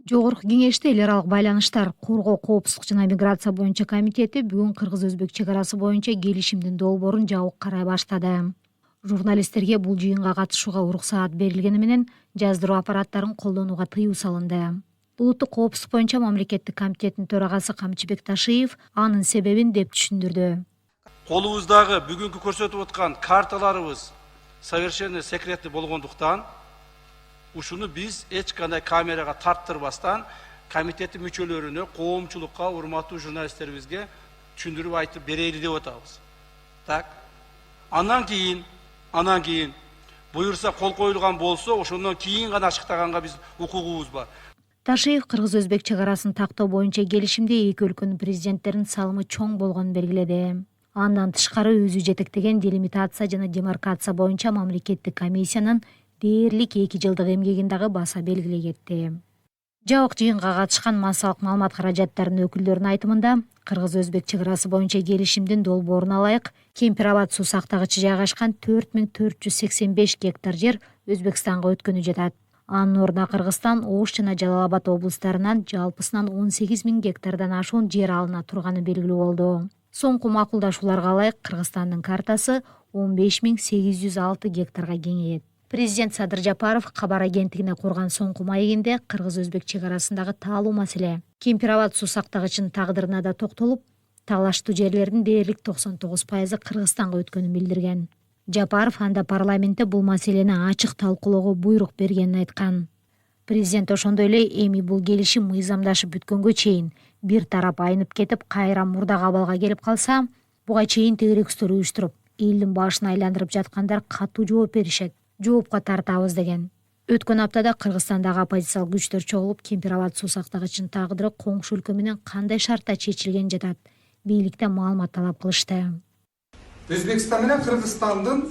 Жогорку Кеңеште эл аралык байланыштар коргоо, коопсуздук жана миграция боюнча комитети бүгүн кыргыз-өзбек чек арасы боюнча келишимдин долбоорун жабык карай баштады. Журналисттерге бул жыйынга катышууга уруксаат берилгени менен жаздыруу аппараттарын колдонууга тыюу салынды. Улуттук коопсуздук боюнча мамлекеттик комитеттин төрагасы Камчыбек Ташиев анын себебин деп түшүндүрдү. Колубуздагы бүгүнкү көрсөтүп аткан карталарыбыз совершенно секретный болгондуктан ушуну биз эч кандай камерага тарттырбастан комитеттин мүчөлөрүнө, коомчулукка, урматтуу журналисттерибизге түшүндүрүп айтып берели деп атабыз. Так. Андан кийин буюрса кол коюлган болсо, ошондон кийин гана ачыктаганга биз укугубуз бар. Ташиев кыргыз-өзбек чек арасын тактоо боюнча келишимде эки өлкөнүн президенттеринин салымы чоң болгонун белгиледи. Андан тышкары өзү жетектеген делимитация жана демаркация боюнча мамлекеттик комиссиянын дээрлик 2 жылдык эмгегин дагы баса белгилей кетти. Жабык жыйынга катышкан массалык маалымат каражаттарынын өкүлдөрүнүн айтымында, кыргыз-өзбек чек арасы боюнча келишимдин долбооруна ылайык Кемпир-Абад суу сактагычы жайгашкан 4485 гектар жер Өзбекстанга өткөнү жатат. Анын ордуна Кыргызстан Ош жана Жалал Абад облустарынан жалпысынан 18 000 гектардан ашуун жер алына турганы белгилүү болду. Соңку макулдашууларга ылайык Кыргызстандын картасы 15 806 гектарга кеңейет. Президент Садыр Жапаров кабар агенттигине курган соңку маегинде кыргыз-өзбек чек арасындагы таалуу маселе Кемпир-Абад суу сактагычынын тагдырына да токтолуп, талаштуу жерлердин дээрлик 99% Кыргызстанга өткөнүн билдирген. Жапаров анда парламентте бул маселени ачык талкуулоого буйрук бергенин айткан. Президент ошондой эле эми бул келишим мыйзамдашып бүткөнгө чейин бир тарап айнып кетип, кайра мурдагы абалга келип калса, буга чейин тегерекстер уюштуруп, элдин башын айландырып жаткандар катуу жооп беришет. Жоопко тартабыз деген. Өткөн аптада Кыргызстандагы оппозициялык күчтөр чогулуп, Кемпир-Абад суу сактагычынын тагдыры коңшу өлкө менен кандай шартта чечилген жатат, бийликтен маалымат талап кылышты. Өзбекстан менен Кыргызстандын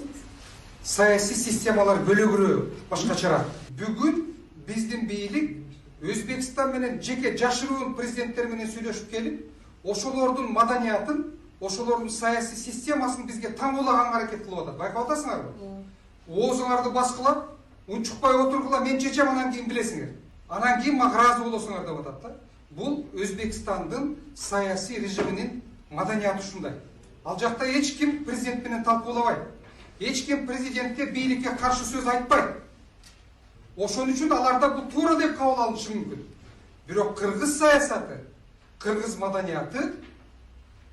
саясий системалар бөлөгүрөө башкачараак. Бүгүн биздин бийлик Өзбекстан менен жеке жашыруун президенттер менен сүйлөшүп келип, ошолордун маданиятын, ошолордун саясий системасын бизге таңуулаганга аракет кылып атат. Байкап атасыңарбы? Оозуңарды баскылап, унчукпай отургула, мен чечем, анан кийин билесиңер. Анан кийин мага ыраазы болосуңар деп атат да. Бул Өзбекстандын саясий режиминин маданияты ушундай. Ал жакта эч ким президент менен талкуулабайт. Эч ким президентке, бийликке каршы сөз айтпайт. Ошон үчүн аларда бул туура деп кабыл алынышы мүмкүн. Бирок кыргыз саясаты, кыргыз маданияты,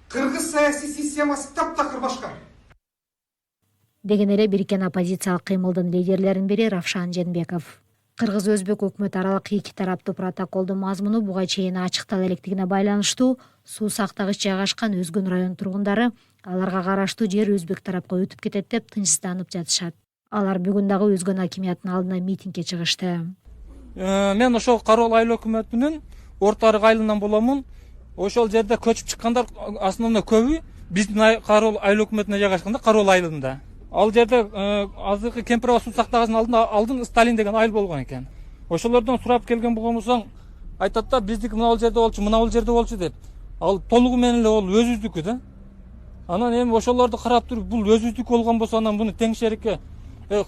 кыргыз саясий системасы таптакыр башка. Деген эле бириккен оппозициялык кыймылдын лидерлеринин бири Равшан Женбеков. Кыргыз-өзбек өкмөт аралык 2 тараптуу протоколдун мазмуну буга чейин ачыктала электигине байланыштуу суу сактагыч жайгашкан өзгөн район тургундары аларга караштуу жер өзбек тарапка өтүп кетет деп тынчсызданып жатышат. Алар бүгүн дагы өзгөн акимияттын алдына митингге чыгышты. Мен ошол Кароол айыл өкмөтүнүн Орто Арык айылынан боломун. Ошол жерде көчүп чыккандар основной көбү биздин Кароол айыл өкмөтүнө жайгашканда, Кароол айылында. Ал жерде азыркы Кемпир-Абад суу сактагычынын алдын Сталин деген айыл болгон экен. Ошолордон сурап келген болгонбосоң, айтат да биздики мына жерде болчу, мына жерде болчу деп. Ал толугу менен эле ол өзүбүздүкү да. Анан эми ошолорду карап туруп, бул өзүбүздүк болгон болсо, анан буну теңшерикке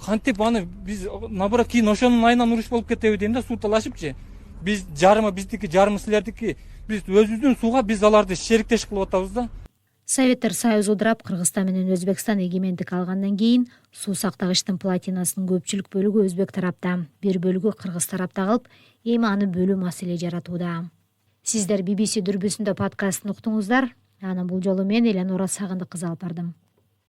кантип аны биз наоборот кийин ошонун айынан уруш болуп кетеби дейм да, суу талашыпчы. Биз жарымы биздики, жарымы силердики. Биз өзүбүздүн сууга биз аларды шериктеш кылып атабыз да. Советтер Союзу ыдырап, Кыргызстан менен Өзбекстан эгемендик алгандан кийин суу сактагычтын платинасынын көпчүлүк бөлүгү өзбек тарапта, бир бөлүгү кыргыз тарапта калып, эми аны бөлүү маселе жаратууда. Сиздер BBC дүрбүсүндө подкастын уктуңуздар. Аны бул жолу мен Эленора Сагындык кызы алып бардым.